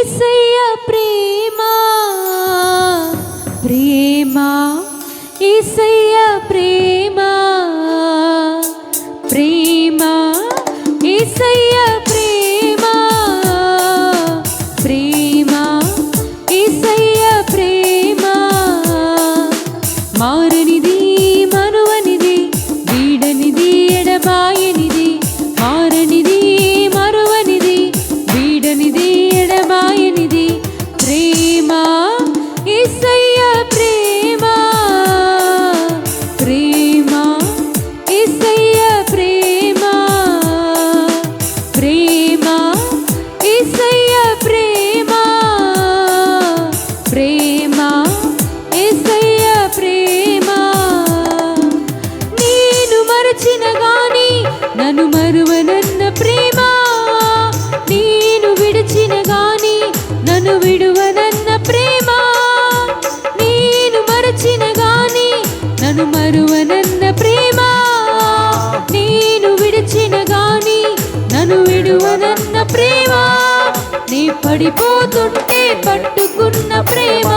యేసయ్య ప్రేమ ప్రేమ యేసయ్య ప్రేమ ప్రేమ యేసయ్య ప్రేమ ప్రేమ యేసయ్య ప్రేమ మారనిది మరువనిది వీడనిది ఎడబాయనిది మారనిది మరువనిది వీడనిది ఎడబాయనిది ప్రేమ యేసయ్య ప్రేమ ప్రేమ యేసయ్య ప్రేమ ప్రేమ యేసయ్య ప్రేమ ప్రేమ యేసయ్య ప్రేమ నేను మరచిన గాని నన్ను మరువనన్న ప్రేమ నేను విడిచిన గాని నన్ను విడువనన్న ప్రేమ నేను మరచిన గాని నన్ను మరువనన్న ప్రేమ నేను విడిచిన గాని నన్ను విడువనన్న ప్రేమ నీ పడిపోతుంటే పట్టుకున్న ప్రేమ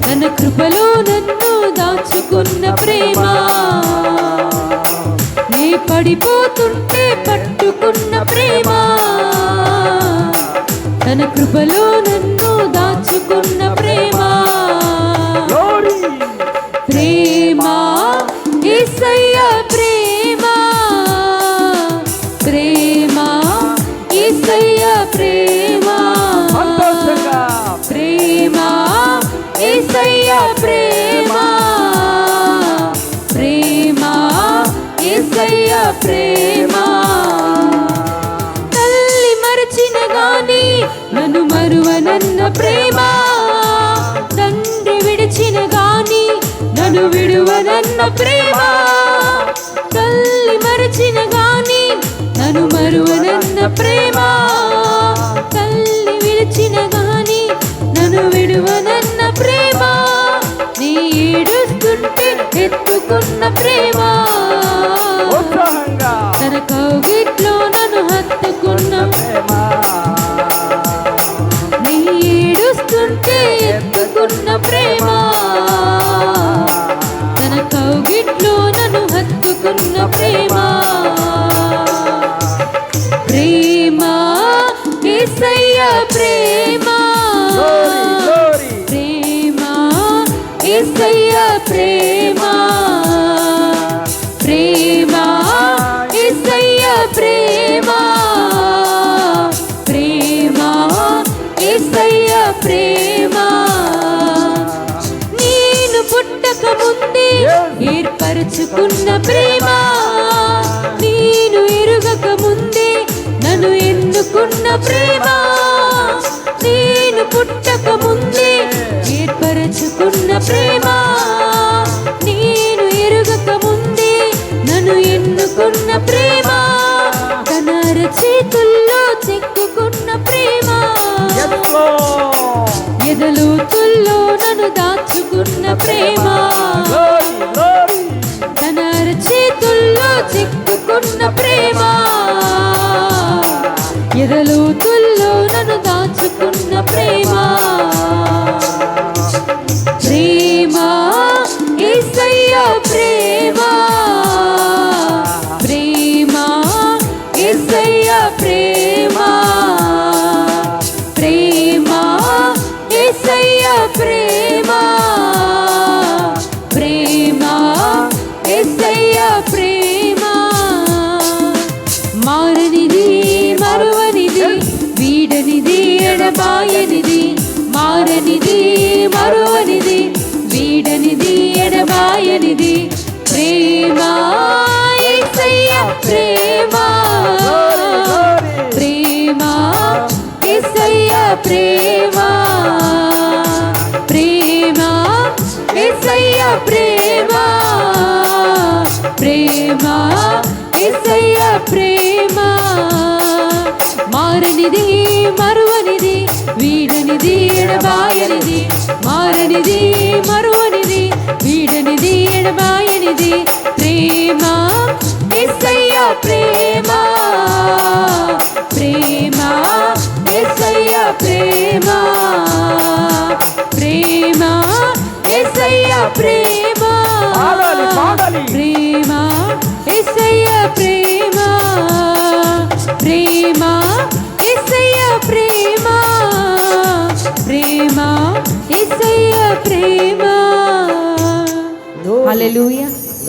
తన కృపలో నన్ను దాచుకున్న ప్రేమ నీ పడిపోతుంటే పట్టుకున్న ప్రేమ తన కృపలో నన్ను దాచుకున్న ప్రేమ ప్రేమ యేసయ్య ప్రేమ ప్రేమ యేసయ్య ప్రేమ ప్రేమ యేసయ్య ప్రేమ ప్రేమ యేసయ్య ప్రేమ తల్లి మరచిన గాని నన్ను మరువనన్న ప్రేమ తండ్రి విడిచిన గాని నన్ను విడువనన్న ప్రేమ తల్లి మరచిన గాని నన్ను మరువనన్న ప్రేమ తల్లి విడిచిన గాని నన్ను విడువనన్న ప్రేమ నీ ఏడుస్తుంటే ఎత్తుకున్న ప్రేమ తన కౌగిట్లో నన్ను హత్తుకున్న ప్రేమ నీ ఏడుస్తుంటే ఎత్తుకున్న ప్రేమ తన కౌగిట్లో నన్ను హత్తుకున్న ప్రేమ ప్రేమ యేసయ్య ప్రేమ ప్రేమ యేసయ్య ప్రేమ ప్రేమ యేసయ్య ప్రేమ ప్రేమ యేసయ్య ప్రేమ నేను పుట్టక ముందే ఏర్పరచుకున్న ప్రేమ నేను ఎరుగక ముందే నన్ను ఎన్నుకున్న ప్రేమ నేను పుట్టక ముందే ఏర్పరచుకున్న ప్రేమ నేను ఎరుగక ముందే నన్ను ఎన్నుకున్న ప్రేమ తన చేతుల్లో చెక్కుకున్న ప్రేమ ఎదలోతుల్లో నన్ను దాచుకున్న ప్రేమ తన చేతుల్లో చెక్కుకున్న ప్రేమ ఎదలోతుల్లో నన్ను దాచుకున్న ప్రేమ ప్రేమ యేసయ్య ప్రేమ ప్రేమ యేసయ్య ప్రేమ ప్రేమ యేసయ్య ప్రేమ ప్రేమ యేసయ్య ప్రేమ మారనిది మరువనిది వీడనిది ఎడబాయనిది మారనిది మరువనిది వీడనిది ఎడబాయనిది ప్రేమ యేసయ్య ప్రేమ ప్రేమ యేసయ్య ప్రేమ ప్రేమ యేసయ్య ప్రేమ ప్రేమ యేసయ్య ప్రేమ మారనిది మరువనిది వీడనిది ఎడబాయనిది మారనిది మరువనిది వీడనిది ఎడబాయనిది ప్రేమ యేసయ్య ప్రేమ ప్రేమ ప్రేమ పాడాలి, పాడాలి. ప్రేమ యేసయ్య ప్రేమ ప్రేమ యేసయ్య ప్రేమ ప్రేమ యేసయ్య ప్రేమ హల్లెలూయా.